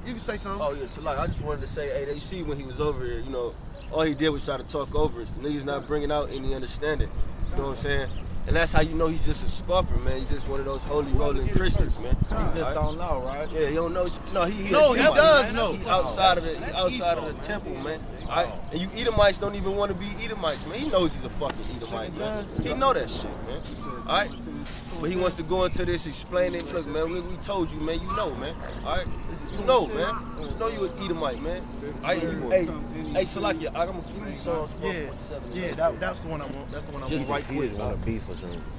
You can say something. Oh yeah, so like I just wanted to say, hey, they see when he was over here, you know, all he did was try to talk over us. The nigga's not bringing out any understanding. You know what I'm saying? And that's how you know he's just a scoffer, man. He's just one of those holy rolling Christians, man. He just don't know, right? Yeah, he don't know. No, he does know. He outside of the temple, man. All right? And you Edomites don't even want to be Edomites, man. He knows he's a fucking Edomite, man. He know that shit, man. All right? But he wants to go into this explaining. Look, man, we told you, man. You know, man. All right? You know, man. You know you an Edomite, man. All right? Hey, Salakia, I'm gonna give you songs. Yeah, that's the one I want. That's the one I want right quick.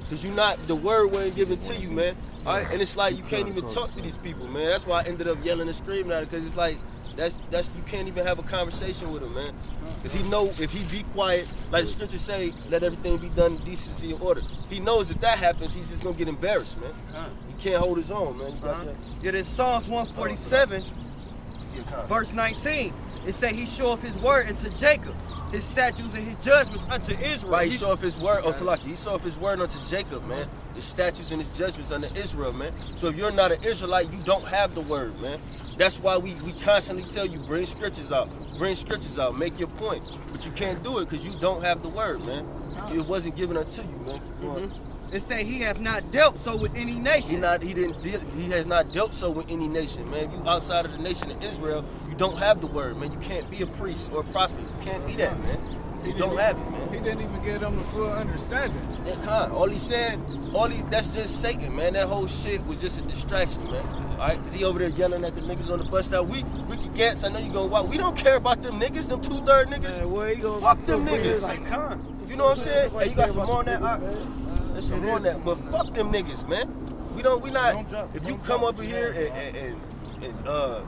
Cause you not, the word wasn't given to you, man. All right, and it's like you can't even talk to these people, man. That's why I ended up yelling and screaming at it, cause it's like that's you can't even have a conversation with him, man. Cause he know if he be quiet, like the scriptures say, let everything be done in decency and order. He knows if that happens, he's just gonna get embarrassed, man. He can't hold his own, man. Yeah, there's Psalms 147, verse 19. It say he showeth his word unto Jacob, his statutes and his judgments unto Israel. Right, he showeth his word, Salaki, he showeth his word unto Jacob, man. His statutes and his judgments unto Israel, man. So if you're not an Israelite, you don't have the word, man. That's why we constantly tell you, bring scriptures out, make your point. But you can't do it because you don't have the word, man. It wasn't given unto you, man. It say he hath not dealt so with any nation. He has not dealt so with any nation, man. If you outside of the nation of Israel, you don't have the word, man. You can't be a priest or a prophet. You can't be that, man. You don't have it, man. He didn't even give them the full understanding. All he's saying, that's just Satan, man. That whole shit was just a distraction, man. All right, because he over there yelling at the niggas on the bus. Now, we Gantz, I know you gonna watch. We don't care about them niggas, them 2/3 niggas. Man, fuck them niggas. You know what I'm saying? Hey, you got some more on that? There's some more on that. But fuck them niggas, man. We not. If you come up here and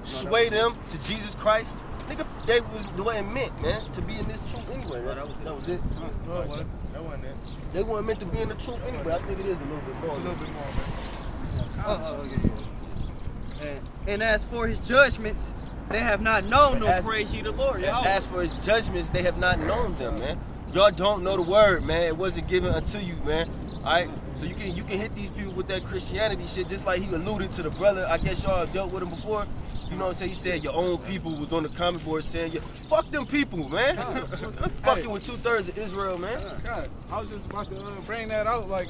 sway them to Jesus Christ, nigga, they wasn't meant, man, to be in this truth anyway. Right? That was it. That wasn't it. They weren't meant to be in the truth anyway. I think it is a little bit more. And as for his judgments, they have not known them. Praise ye the Lord. As for his judgments, they have not known them, man. Y'all don't know the word, man. It wasn't given unto you, man. All right, so you can hit these people with that Christianity shit, just like he alluded to the brother. I guess y'all dealt with him before. You know what I'm saying? He said your own people was on the comment board saying, fuck them people, man. I'm fucking with 2/3 of Israel, man. God, I was just about to bring that out. Like,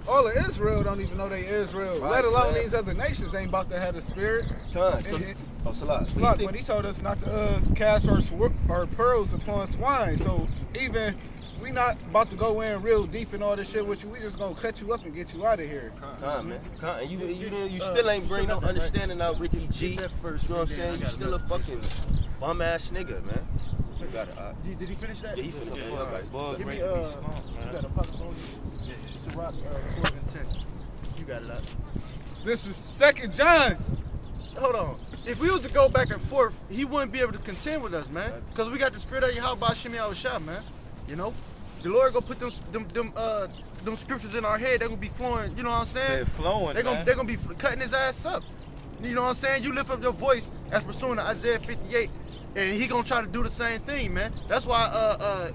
all of Israel don't even know they Israel, right, let alone these other nations ain't about to have the spirit. Salat. But he told us not to cast our pearls upon swine. So even we not about to go in real deep in all this shit with you. We just gonna cut you up and get you out of here. Man. And you still ain't bring no understanding out, Ricky G. You know what I'm saying? You still a fucking bum ass nigga, man. You got it. Did he finish that? Yeah, he finished it. Give me, you got a pocket phone? It's a rock, 12 and 10. You got it up. This is 2nd John. Hold on. If we was to go back and forth, he wouldn't be able to contend with us, man. Because we got the spirit of Yahweh Shemi Awashah, man. You know? The Lord gonna put them scriptures in our head. They're gonna be flowing, you know what I'm saying? They're flowing, They're gonna be cutting his ass up. You know what I'm saying? You lift up your voice as pursuing Isaiah 58, and he gonna try to do the same thing, man. That's why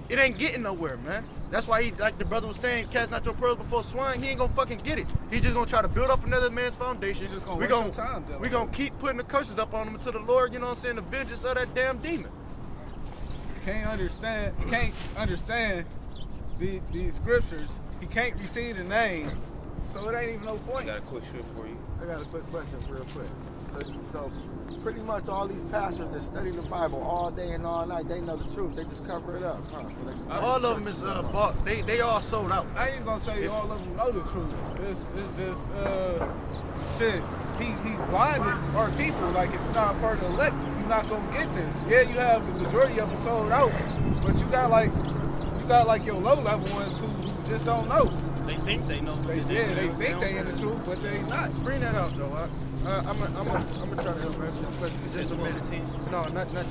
it ain't getting nowhere, man. That's why he, like the brother was saying, cast not your pearls before swine. He ain't gonna fucking get it. He just gonna try to build up another man's foundation. We gonna keep putting the curses up on him until the Lord, you know what I'm saying, the vengeance of that damn demon. Can't understand these scriptures. He can't receive the name, so it ain't even no point. I got a quick script for you. I got a quick question real quick. So pretty much all these pastors that study the Bible all day and all night, they know the truth. They just cover it up, huh? So all of them is bought. They all sold out. I ain't gonna say all of them know the truth. It's just shit. He blinded our people. Like if you're not part of the elect, you're not gonna get this. Yeah, you have the majority of them sold out, but you got like your low level ones who just don't know. They think they know. They think they in the truth, but they not. Bring that out though. I'm gonna try to help answer this question. Just a minute. No, not that.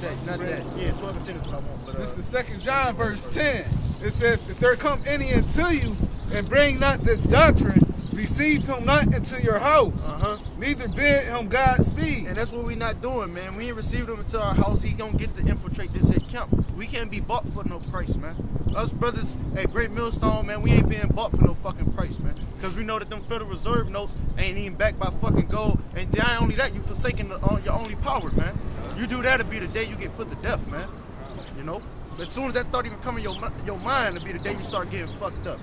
Yeah, 12 and 10 is what I want. But, this is 2nd John verse 10. It says, if there come any into you and bring not this doctrine, receive him not into your house, neither bid him Godspeed. And that's what we not doing, man. We ain't received him into our house. He gonna get to infiltrate this here camp. We can't be bought for no price, man. Us brothers at Great Millstone, man, we ain't being bought for no fucking price, man. Because we know that them Federal Reserve notes ain't even backed by fucking gold. And not only that, you forsaking your only power, man. You do that, it'll be the day you get put to death, man. You know? But as soon as that thought even come in your mind, it'll be the day you start getting fucked up.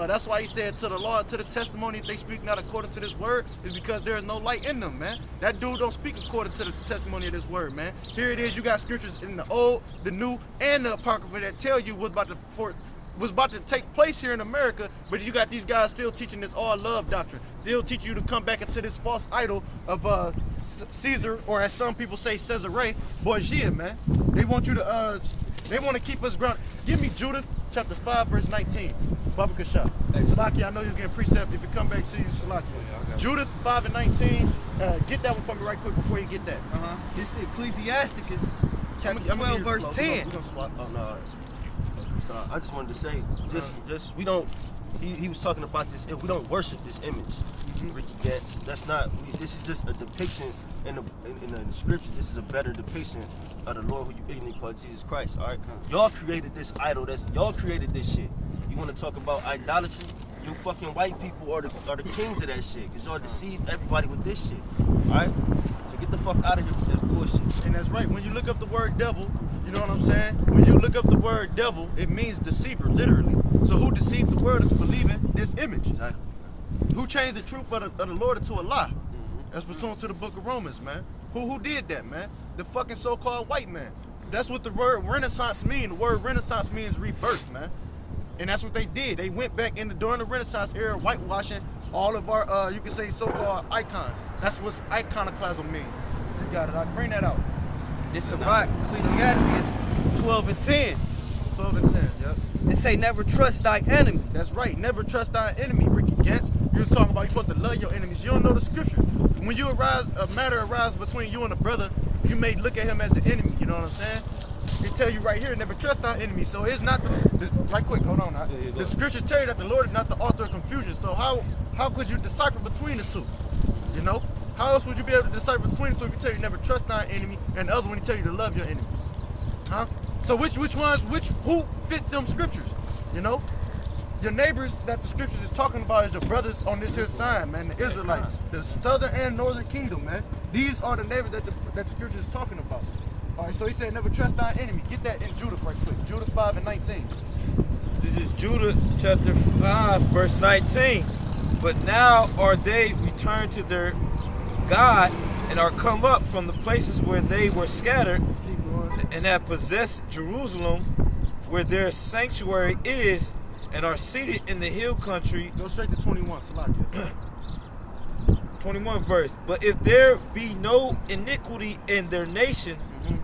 That's why he said to the law, to the testimony, if they speak not according to this word, is because there is no light in them, man. That dude don't speak according to the testimony of this word, man. Here it is, you got scriptures in the Old, the New, and the Apocrypha that tell you what's about to take place here in America, but you got these guys still teaching this all love doctrine. They'll teach you to come back into this false idol of Caesar, or as some people say, Caesarea Borgia, man. They want you to, they want to keep us grounded. Give me Judith chapter 5, verse 19. Baba Kasha. Hey, Salaki, I know you're getting precept. If it come back to you, Salaki. Judith 5 and 19. Get that one for me right quick before you get that. It's Ecclesiasticus chapter 12, verse 10. We're gonna swap. Oh, no. So I just wanted to say, we don't, he was talking about this, we don't worship this image, Ricky Gantz. That's not, this is just a depiction in the scripture. This is a better depiction of the Lord who you ignorantly call Jesus Christ, all right? Y'all created this idol, y'all created this shit. You want to talk about idolatry? You fucking white people are the kings of that shit, because y'all deceive everybody with this shit, all right? So get the fuck out of here with that bullshit. And that's right. When you look up the word devil, you know what I'm saying? When you look up the word devil, it means deceiver, literally. So who deceived the world into believing this image? Exactly. Who changed the truth of the Lord into a lie? That's pursuant to the book of Romans, man. Who did that, man? The fucking so-called white man. That's what the word Renaissance means. The word Renaissance means rebirth, man. And that's what they did. They went back during the Renaissance era, whitewashing all of our, you can say, so-called icons. That's what iconoclasm means. You got it. I'll bring that out. It's about Ecclesiasticus 12 and 10. 12 and 10, yep. It say, never trust thy enemy. That's right. Never trust thy enemy, Ricky Gantz. You was talking about you supposed to love your enemies. You don't know the scriptures. When a matter arises between you and a brother, you may look at him as an enemy. You know what I'm saying? They tell you right here, never trust thy enemy. So it's not right quick, hold on now. The scriptures tell you that the Lord is not the author of confusion. So how could you decipher between the two? You know? How else would you be able to decipher between the two if you tell you never trust thy enemy and the other one he tell you to love your enemies? Huh? So who fit them scriptures? You know? Your neighbors that the scriptures is talking about is your brothers on this here side, man, the Israelites, the southern and northern kingdom, man. These are the neighbors that the scripture is talking about. All right, so he said, never trust thy enemy. Get that in Judah right quick. Judah 5 and 19. This is Judah chapter 5, verse 19. But now are they returned to their God and are come up from the places where they were scattered and have possessed Jerusalem, where their sanctuary is, and are seated in the hill country. Go straight to 21, Salakia. 21 verse. But if there be no iniquity in their nation,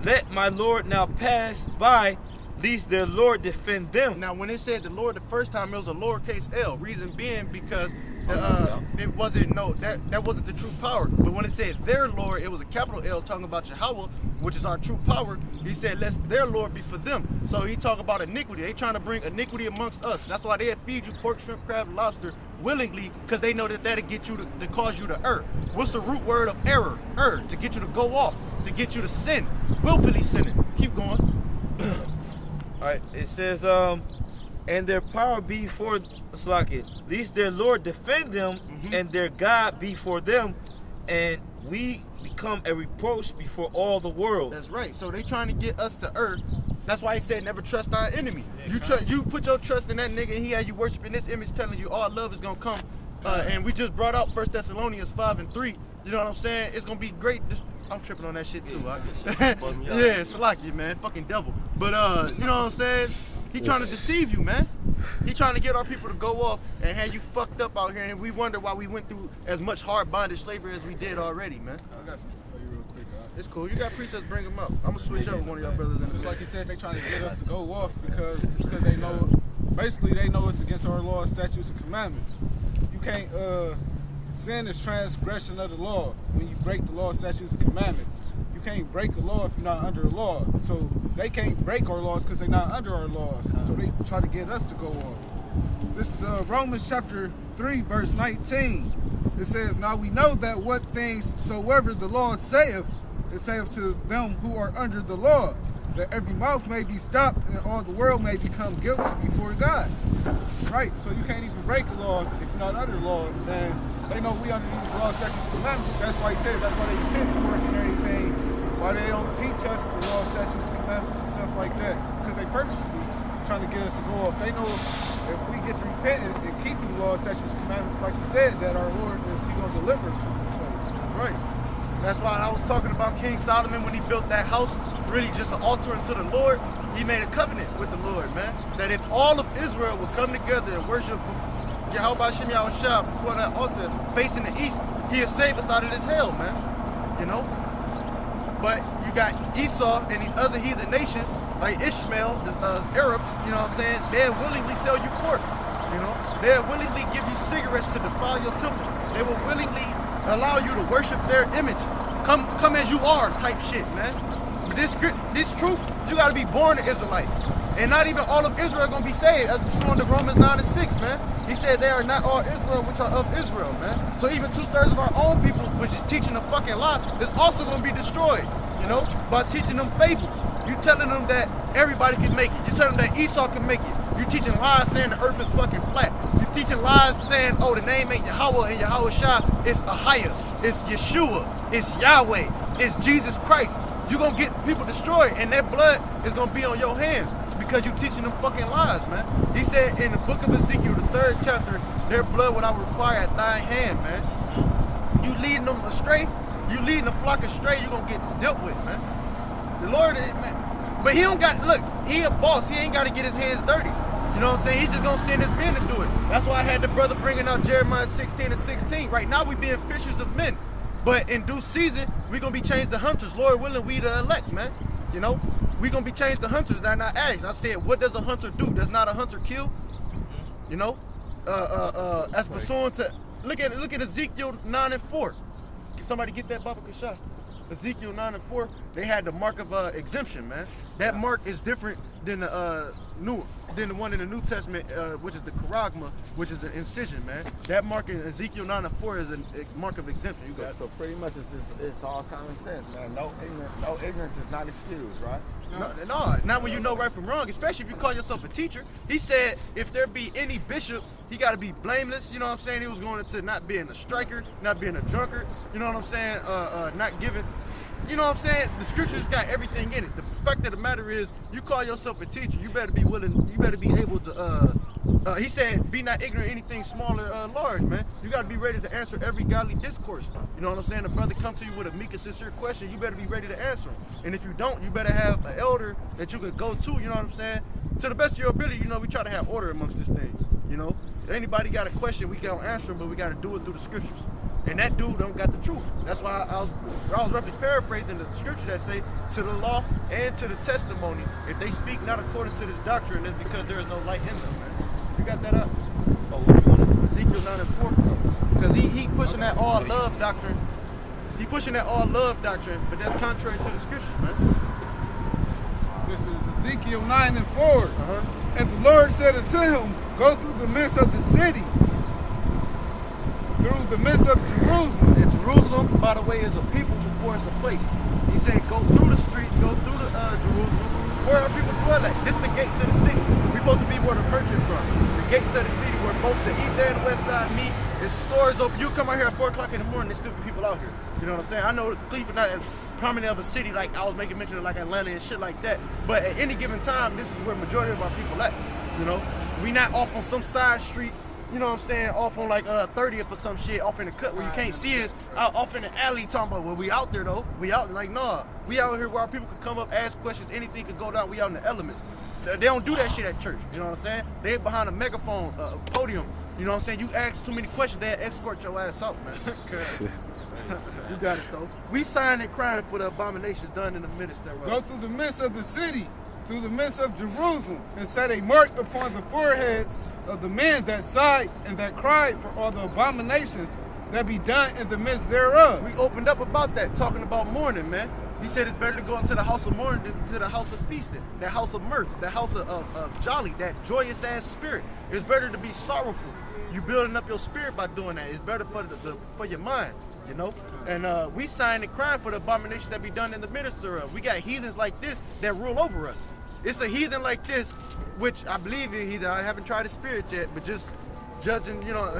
let my Lord now pass by, lest their Lord defend them. Now, when it said the Lord the first time, it was a lowercase l. Reason being because it wasn't that wasn't the true power. But when it said their Lord, it was a capital L, talking about Yahweh, which is our true power. He said, "Let their Lord be for them." So he talk about iniquity. They trying to bring iniquity amongst us. That's why they feed you pork, shrimp, crab, and lobster willingly, because they know that that'll get you to cause you to err. What's the root word of error? Err, to get you to go off, to get you to sin, willfully sinning. Keep going. All right, it says, and their power be for Slacket, lest their Lord defend them, and their God be for them, and we become a reproach before all the world. That's right. So they trying to get us to err. That's why he said never trust our enemy. You put your trust in that nigga, and he had you worshiping this image, telling you all love is gonna come. And we just brought out 1 Thessalonians 5 and 3. You know what I'm saying? It's gonna be great. I'm tripping on that shit too. Yeah, Salaki, man, fucking devil. But you know what I'm saying? He trying to deceive you, man. He trying to get our people to go off and have you fucked up out here, and we wonder why we went through as much hard bondage slavery as we did already, man. I got something for you real quick, guys. It's cool. You got precepts, bring them up. I'm gonna switch up with one of y'all brothers in a Just minute. like you said, they trying to get us to go off because they know, basically they know it's against our laws, statutes, and commandments. You can't, sin is transgression of the law when you break the law, statutes, and commandments. You can't break the law if you're not under the law. So they can't break our laws because they're not under our laws. So they try to get us to go off. This is Romans chapter 3, verse 19. It says, "Now we know that what things soever the law saith, it saith to them who are under the law, that every mouth may be stopped and all the world may become guilty before God." Right, so you can't even break the law if you're not under the law. And they know we under these law, statutes, and commandments. That's why he said, that's why they repent for it and everything. Why they don't teach us the law, statutes, and commandments and stuff like that. Because they purposely trying to get us to go off. They know if we get to repenting and keeping the law, statutes, and commandments, like he said, that our Lord is going to deliver us from this place. Right. That's why I was talking about King Solomon when he built that house, really just an altar unto the Lord. He made a covenant with the Lord, man, that if all of Israel would come together and worship Yahweh Shem Yahushua before that altar facing the east, he'll save us out of this hell, man. You know? But you got Esau and these other heathen nations, like Ishmael, the Arabs, you know what I'm saying? They'll willingly sell you pork, you know? They'll willingly give you cigarettes to defile your temple. They will willingly allow you to worship their image. Come as you are type shit, man. But this truth, you gotta be born an Israelite. And not even all of Israel gonna be saved, as we saw in the Romans 9:6, man. He said they are not all Israel which are of Israel, man. So even 2/3 of our own people, which is teaching a fucking lie, is also gonna be destroyed, you know, by teaching them fables. You telling them that everybody can make it. You telling them that Esau can make it. You teaching lies saying the earth is fucking flat. You teaching lies saying, oh, the name ain't Yahweh and Yahushua, it's Ahia, it's Yeshua, it's Yahweh, it's Jesus Christ. You gonna get people destroyed and their blood is gonna be on your hands because you teaching them fucking lies, man. He said in the book of Ezekiel, the 3rd chapter, their blood will I require at thine hand, man. You leading them astray, you leading the flock astray, you gonna get dealt with, man. The Lord is, man. But he don't got, look, he a boss, he ain't gotta get his hands dirty. You know what I'm saying? He's just gonna send his men to do it. That's why I had the brother bringing out Jeremiah 16:16. Right now we being fishers of men. But in due season, we gonna be changed to hunters. Lord willing, we the elect, man. You know? We gonna be changed to hunters. Now I asked, I said, what does a hunter do? Does not a hunter kill? You know? As pursuant to, look at Ezekiel 9:4. Can somebody get that, Baba Kasha? Ezekiel 9:4, they had the mark of exemption, man. That mark is different than the one in the New Testament, which is the charagma, which is an incision, man. That mark in Ezekiel 9:4 is a mark of exemption. You got so pretty much it's all common sense, man. No ignorance is not excused, right? No, not when you know right from wrong, especially if you call yourself a teacher. He said if there be any bishop, he got to be blameless. You know what I'm saying? He was going into not being a striker, not being a drunkard. You know what I'm saying? Not giving. You know what I'm saying? The scriptures got everything in it. The fact of the matter is, you call yourself a teacher, you better be willing. You better be able to. He said, "Be not ignorant of anything small or large, man." You got to be ready to answer every godly discourse. You know what I'm saying? The brother come to you with a meek and sincere question, you better be ready to answer him. And if you don't, you better have an elder that you could go to. You know what I'm saying? To the best of your ability, you know, we try to have order amongst this thing. You know, anybody got a question, we can't answer them, but we got to do it through the scriptures. And that dude don't got the truth. That's why I was roughly paraphrasing the scripture that say, to the law and to the testimony, if they speak not according to this doctrine, it's because there is no light in them, man. You got that up? Oh, what you want? Ezekiel 9:4. Because he pushing that all love doctrine. He pushing that all love doctrine, but that's contrary to the scriptures, man. This is Ezekiel 9:4. And the Lord said unto him, go through the midst of the city, through the midst of Jerusalem. And Jerusalem, by the way, is a people before it's a place. He said, go through the street, go through the Jerusalem. Where are people dwell at? This is the gates of the city. We're supposed to be where the merchants are. The gates of the city where both the east and west side meet. There's stores open. You come out here at 4 o'clock in the morning, there's stupid people out here. You know what I'm saying? I know Cleveland not as prominent of a city like I was making mention of, like Atlanta and shit like that. But at any given time, this is where majority of our people at. You know? We not off on some side street. You know what I'm saying? Off on like 30th or some shit, off in the cut where you can't see us, out off in the alley talking about, well, we out there though. We out, like, nah. We out here where our people could come up, ask questions, anything could go down. We out in the elements. They don't do that shit at church. You know what I'm saying? They behind a megaphone, podium. You know what I'm saying? You ask too many questions, they'll escort your ass out, man. You got it though. We signed and crying for the abominations done in the midst thereof. Go through the midst of the city, through the midst of Jerusalem, and set a mark upon the foreheads of the men that sighed and that cried for all the abominations that be done in the midst thereof. We opened up about that, talking about mourning, man. He said it's better to go into the house of mourning than to the house of feasting, that house of mirth, that house of jolly, that joyous ass spirit. It's better to be sorrowful. You building up your spirit by doing that. It's better for your mind, you know. And we signed and crying for the abomination that be done in the minister of. We got heathens like this that rule over us. It's a heathen like this, which I believe is heathen. I haven't tried the spirit yet, but just judging, you know,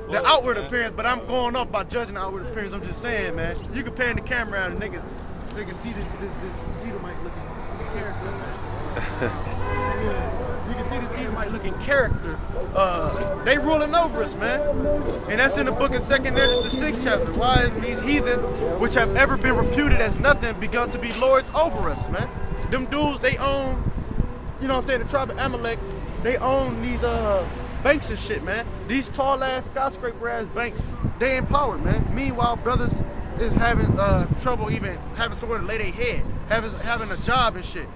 the outward appearance. But I'm going off by judging the outward appearance. I'm just saying, man. You can pan the camera out and niggas see this Edomite looking character. You can see this Edomite looking character. They ruling over us, man. And that's in the book of 2 Ezra, the 6th chapter. Why is these heathen, which have ever been reputed as nothing, begun to be lords over us, man? Them dudes, they own, you know what I'm saying, the tribe of Amalek, they own these banks and shit, man. These tall ass skyscraper ass banks, they empowered, man. Meanwhile, brothers is having trouble even having somewhere to lay their head, having a job and shit.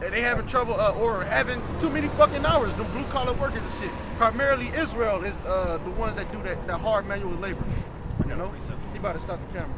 They having trouble or having too many fucking hours. Them blue collar workers and shit. Primarily Israel is the ones that do that hard manual labor. You know, he about to stop the camera.